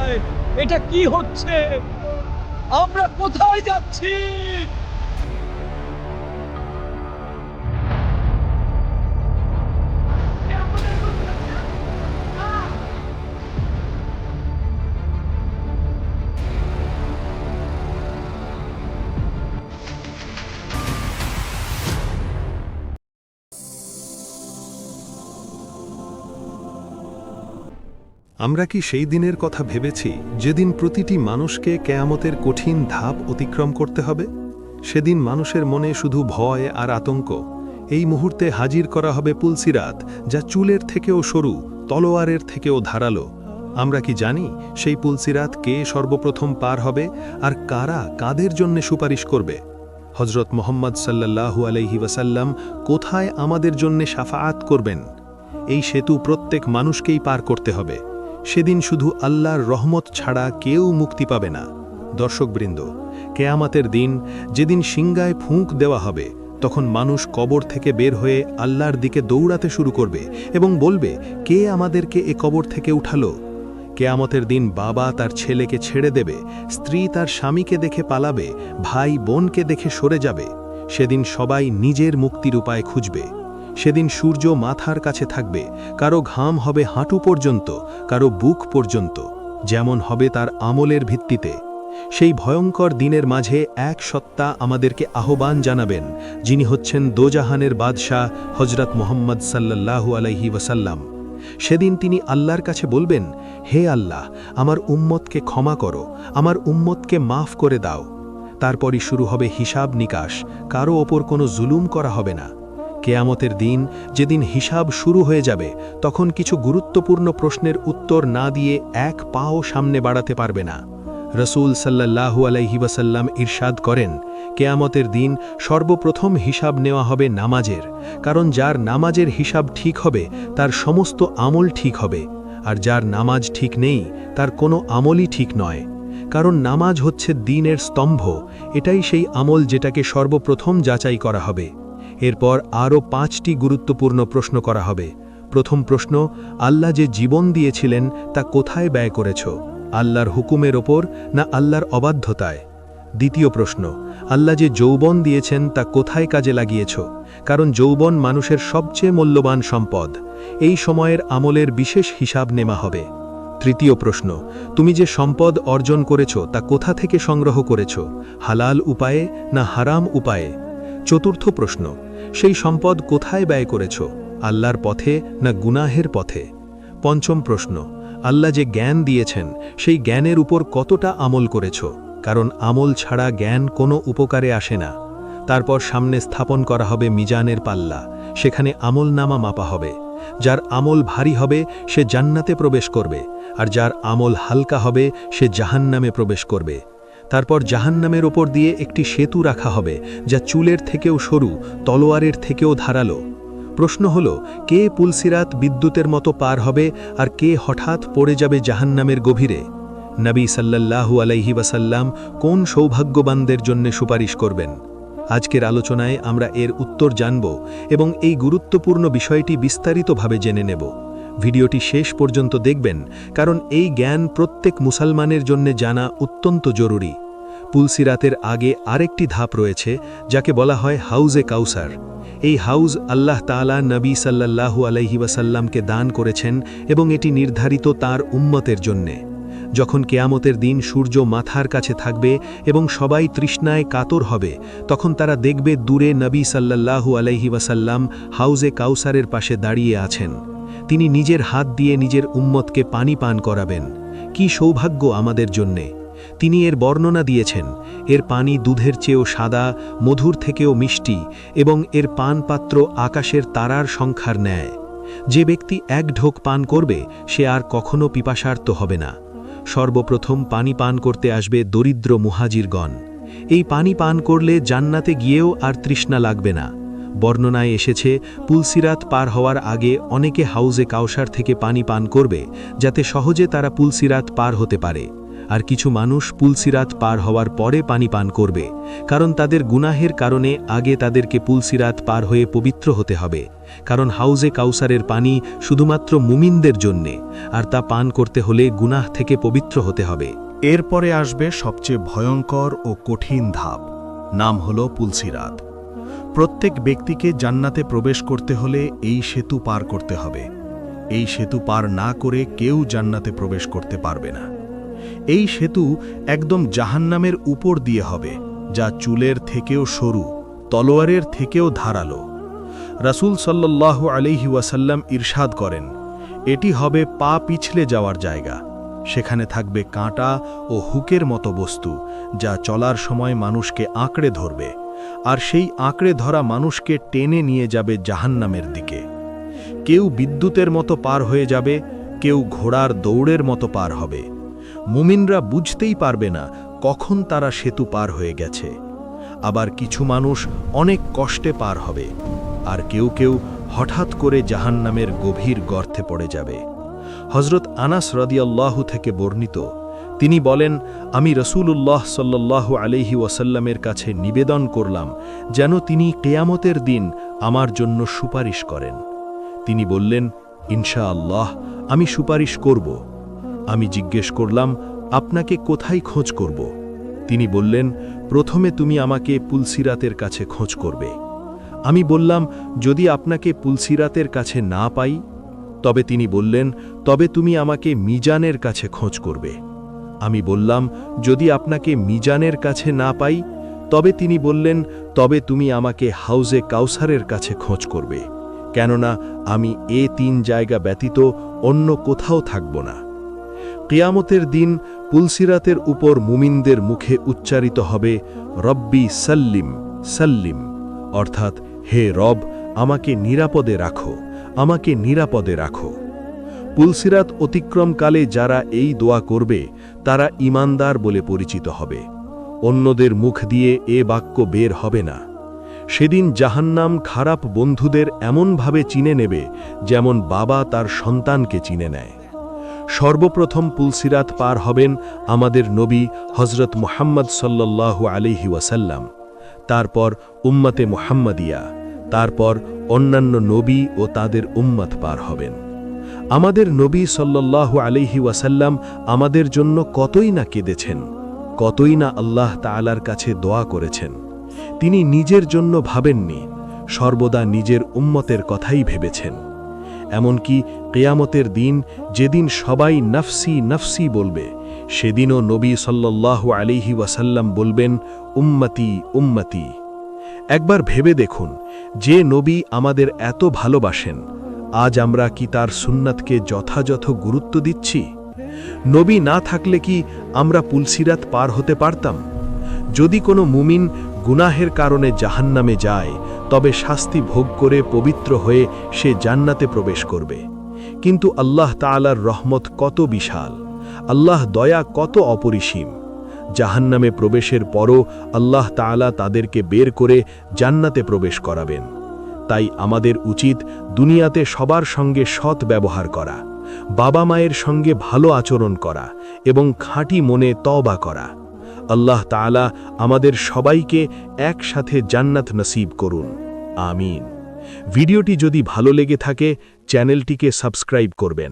কোথায়? এটা কি হচ্ছে? আমরা কোথায় যাচ্ছি? আমরা কি সেই দিনের কথা ভেবেছি যেদিন প্রতিটি মানুষকে কেয়ামতের কঠিন ধাপ অতিক্রম করতে হবে? সেদিন মানুষের মনে শুধু ভয় আর আতঙ্ক। এই মুহূর্তে হাজির করা হবে পুলসিরাত, যা চুলের থেকেও সরু, তলোয়ারের থেকেও ধারালো। আমরা কি জানি সেই পুলসিরাত কে সর্বপ্রথম পার হবে আর কারা কাদের জন্য সুপারিশ করবে? হজরত মোহাম্মদ সাল্লাল্লাহু আলাইহি ওয়াসাল্লাম কোথায় আমাদের জন্য শাফাআত করবেন? এই সেতু প্রত্যেক মানুষকেই পার করতে হবে। সেদিন শুধু আল্লাহর রহমত ছাড়া কেউ মুক্তি পাবে না। দর্শকবৃন্দ, কেয়ামতের দিন যেদিন সিংগায় ফুঁক দেওয়া হবে, তখন মানুষ কবর থেকে বের হয়ে আল্লাহর দিকে দৌড়াতে শুরু করবে এবং বলবে, কে আমাদেরকে এ কবর থেকে উঠালো? কেয়ামতের দিন বাবা তার ছেলেকে ছেড়ে দেবে, স্ত্রী তার স্বামীকে দেখে পালাবে, ভাই বোনকে দেখে সরে যাবে। সেদিন সবাই নিজের মুক্তির উপায় খুঁজবে। সেদিন সূর্য মাথার কাছে থাকবে, কারো ঘাম হবে হাঁটু পর্যন্ত, কারো বুক পর্যন্ত, যেমন হবে তার আমলের ভিত্তিতে। সেই ভয়ঙ্কর দিনের মাঝে এক সত্তা আমাদেরকে আহ্বান জানাবেন, যিনি হচ্ছেন দোজাহানের বাদশাহ হজরত মোহাম্মদ সাল্লাল্লাহু আলাইহি ওয়াসাল্লাম। সেদিন তিনি আল্লাহর কাছে বলবেন, হে আল্লাহ, আমার উম্মতকে ক্ষমা করো, আমার উম্মতকে মাফ করে দাও। তারপরই শুরু হবে হিসাব নিকাশ, কারো ওপর কোনো জুলুম করা হবে না। কেয়ামতের দিন যেদিন হিসাব শুরু হয়ে যাবে, তখন কিছু গুরুত্বপূর্ণ প্রশ্নের উত্তর না দিয়ে এক পাও সামনে বাড়াতে পারবে না। রসূল সাল্লাল্লাহু আলাইহি ওয়াসাল্লাম ইরশাদ করেন, কেয়ামতের দিন সর্বপ্রথম হিসাব নেওয়া হবে নামাজের, কারণ যার নামাজের হিসাব ঠিক হবে তার সমস্ত আমল ঠিক হবে, আর যার নামাজ ঠিক নেই তার কোনো আমলই ঠিক নয়। কারণ নামাজ হচ্ছে দ্বীনের স্তম্ভ, এটাই সেই আমল যেটাকে সর্বপ্রথম যাচাই করা হবে। এরপর আরও 5টি গুরুত্বপূর্ণ প্রশ্ন করা হবে। প্রথম প্রশ্ন, আল্লাহ যে জীবন দিয়েছিলেন তা কোথায় ব্যয় করেছ? আল্লাহর হুকুমের ওপর না আল্লাহর অবাধ্যতায়? দ্বিতীয় প্রশ্ন, আল্লাহ যে যৌবন দিয়েছেন তা কোথায় কাজে লাগিয়েছ? কারণ যৌবন মানুষের সবচেয়ে মূল্যবান সম্পদ। এই সময়ের আমলের বিশেষ হিসাব নেওয়া হবে। তৃতীয় প্রশ্ন, তুমি যে সম্পদ অর্জন করেছ তা কোথা থেকে সংগ্রহ করেছ? হালাল উপায়ে না হারাম উপায়ে? চতুর্থ প্রশ্ন, সেই সম্পদ কোথায় ব্যয় করেছ? আল্লাহর পথে না গুনাহের পথে? পঞ্চম প্রশ্ন, আল্লাহ যে জ্ঞান দিয়েছেন সেই জ্ঞানের উপর কতটা আমল করেছ? কারণ আমল ছাড়া জ্ঞান কোনো উপকারে আসে না। তারপর সামনে স্থাপন করা হবে মিজানের পাল্লা, সেখানে আমলনামা মাপা হবে। যার আমল ভারী হবে সে জান্নাতে প্রবেশ করবে, আর যার আমল হালকা হবে সে জাহান্নামে প্রবেশ করবে। তারপর জাহান্নামের ওপর দিয়ে একটি সেতু রাখা হবে, যা চুলের থেকেও সরু, তলোয়ারের থেকেও ধারালো। প্রশ্ন হল, কে পুলসিরাত বিদ্যুতের মতো পার হবে আর কে হঠাৎ পড়ে যাবে জাহান্নামের গভীরে? নবী সাল্লাল্লাহু আলাইহি ওয়াসাল্লাম কোন সৌভাগ্যবানদের জন্য সুপারিশ করবেন? আজকের আলোচনায় আমরা এর উত্তর জানব এবং এই গুরুত্বপূর্ণ বিষয়টি বিস্তারিতভাবে জেনে নেব। ভিডিওটি শেষ পর্যন্ত দেখবেন, কারণ এই জ্ঞান প্রত্যেক মুসলমানের জন্য জানা অত্যন্ত জরুরি। পুলসিরাতের আগে আরেকটি ধাপ রয়েছে, যাকে বলা হয় হাউজে কাউসার। এই হাউজ আল্লাহ তাআলা নবী সাল্লাল্লাহু আলাইহি ওয়াসাল্লামকে দান করেছেন এবং এটি নির্ধারিত তার উম্মতের জন্যে। যখন কেয়ামতের দিন সূর্য মাথার কাছে থাকবে এবং সবাই তৃষ্ণায় কাতর হবে, তখন তারা দেখবে দূরে নবী সাল্লাল্লাহু আলাইহি ওয়াসাল্লাম হাউজে কাউসারের পাশে দাঁড়িয়ে আছেন। তিনি নিজের হাত দিয়ে নিজের উম্মতকে পানি পান করাবেন। কি সৌভাগ্য আমাদের জন্যে! তিনি এর বর্ণনা দিয়েছেন, এর পানি দুধের চেয়েও সাদা, মধুর থেকেও মিষ্টি, এবং এর পানপাত্র আকাশের তারার সংখ্যার ন্যায়। যে ব্যক্তি এক ঢোক পান করবে সে আর কখনো পিপাসার্ত হবে না। সর্বপ্রথম পানি পান করতে আসবে দরিদ্র মুহাজিরগণ। এই পানি পান করলে জান্নাতে গিয়েও আর তৃষ্ণা লাগবে না। বর্ণনায় এসেছে, পুলসিরাত পার হওয়ার আগে অনেকে হাউজে কাউসার থেকে পানি পান করবে, যাতে সহজে তারা পুলসিরাত পার হতে পারে। আর কিছু মানুষ পুলসিরাত পার হওয়ার পরে পানি পান করবে, কারণ তাদের গুনাহের কারণে আগে তাদেরকে পুলসিরাত পার হয়ে পবিত্র হতে হবে, কারণ হাউজে কাউসারের পানি শুধুমাত্র মুমিনদের জন্যে, আর তা পান করতে হলে গুনাহ থেকে পবিত্র হতে হবে। এরপরে আসবে সবচেয়ে ভয়ঙ্কর ও কঠিন ধাপ, নাম হল পুলসিরাত। প্রত্যেক ব্যক্তিকে জান্নাতে প্রবেশ করতে হলে এই সেতু পার করতে হবে। এই সেতু পার না করে কেউ জান্নাতে প্রবেশ করতে পারবে না। এই সেতু একদম জাহান্নামের উপর দিয়ে হবে, যা চুলের থেকেও সরু, তলোয়ারের থেকেও ধারালো। রাসূল সাল্লাল্লাহু আলাইহি ওয়াসাল্লাম ইরশাদ করেন, এটি হবে পা পিছলে যাওয়ার জায়গা। সেখানে থাকবে কাঁটা ও হুকের মতো বস্তু, যা চলার সময় মানুষকে আঁকড়ে ধরবে, আর সেই আঁকড়ে ধরা মানুষকে টেনে নিয়ে যাবে জাহান্নামের দিকে। কেউ বিদ্যুতের মতো পার হয়ে যাবে, কেউ ঘোড়ার দৌড়ের মতো পার হবে। মুমিনরা বুঝতেই পারবে না কখন তারা সেতু পার হয়ে গেছে। আবার কিছু মানুষ অনেক কষ্টে পার হবে, আর কেউ কেউ হঠাৎ করে জাহান্নামের গভীর গর্তে পড়ে যাবে। হযরত আনাস রাদিয়াল্লাহু থেকে বর্ণিত, তিনি বলেন, আমি রাসূলুল্লাহ সাল্লাল্লাহু আলাইহি ওয়াসাল্লামের কাছে নিবেদন করলাম যেন তিনি কিয়ামতের দিন আমার জন্য সুপারিশ করেন। তিনি বললেন, ইনশাআল্লাহ আমি সুপারিশ করব। আমি জিজ্ঞেস করলাম, আপনাকে কোথায় খোঁজ করব? তিনি বললেন, প্রথমে তুমি আমাকে পুলসিরাতের কাছে খোঁজ করবে। আমি বললাম, যদি আপনাকে পুলসিরাতের কাছে না পাই? তবে তিনি বললেন, তবে তুমি আমাকে মিজানের কাছে খোঁজ করবে। আমি বললাম, যদি আপনাকে মিজানের কাছে না পাই? তবে তিনি বললেন, তবে তুমি আমাকে হাউজে কাউসারের কাছে খোঁজ করবে, কেননা আমি এ 3 জায়গা ব্যতীত অন্য কোথাও থাকব না। কিয়ামতের দিন পুলসিরাতের উপর মুমিনদের মুখে উচ্চারিত হবে, রব্বি সাল্লিম সাল্লিম, অর্থাৎ হে রব, আমাকে নিরাপদে রাখো, আমাকে নিরাপদে রাখো। পুলসিরাত অতিক্রমকালে যারা এই দোয়া করবে তারা ঈমানদার বলে পরিচিত হবে। অন্যদের মুখ দিয়ে এ বাক্য বের হবে না। সেদিন জাহান্নাম খারাপ বন্ধুদের এমনভাবে চিনে নেবে যেমন বাবা তার সন্তানকে চিনে নেয়। সর্বপ্রথম পুলসিরাত পার হবেন আমাদের নবী হযরত মুহাম্মদ সাল্লাল্লাহু আলাইহি ওয়াসাল্লাম, তারপর উম্মতে মুহাম্মাদিয়া, তারপর অন্যান্য নবী ও তাদের উম্মত পার হবেন। আমাদের নবী সাল্লাল্লাহু আলাইহি ওয়াসাল্লাম আমাদের জন্য কতই না কেঁদেছেন, কতই না আল্লাহ তাআলার কাছে দোয়া করেছেন। তিনি নিজের জন্য ভাবেননি, সর্বদা নিজের উম্মতের কথাই ভেবেছেন। এমনকি কিয়ামতের দিন যেদিন সবাই নফসি নফসি বলবে, সেদিনও নবী সাল্লাল্লাহু আলাইহি ওয়াসাল্লাম বলবেন, উম্মতি উম্মতি। একবার ভেবে দেখুন, যে নবী আমাদের এত ভালোবাসেন, আজ আমরা কি তার সুন্নাতকে যথাযথ গুরুত্ব দিচ্ছি? নবী না থাকলে কি আমরা পুলসিরাত পার হতে পারতাম? যদি কোনো মুমিন গুনাহের কারণে জাহান্নামে যায়, তবে শাস্তি ভোগ করে পবিত্র হয়ে সে জান্নাতে প্রবেশ করবে। কিন্তু আল্লাহ তাআলার রহমত কত বিশাল, আল্লাহ দয়া কত অপরিসীম। জাহান্নামে প্রবেশের পরও আল্লাহ তাআলা তাদেরকে বের করে জান্নাতে প্রবেশ করাবেন। তাই আমাদের উচিত দুনিয়াতে সবার সঙ্গে সৎ ব্যবহার করা, বাবা মায়ের সঙ্গে ভালো আচরণ করা এবং খাঁটি মনে তওবা করা। আল্লাহ তাআলা আমাদের সবাইকে একসাথে জান্নাত নসিব করুন, আমিন। ভিডিওটি যদি ভালো লেগে থাকে চ্যানেলটিকে সাবস্ক্রাইব করবেন।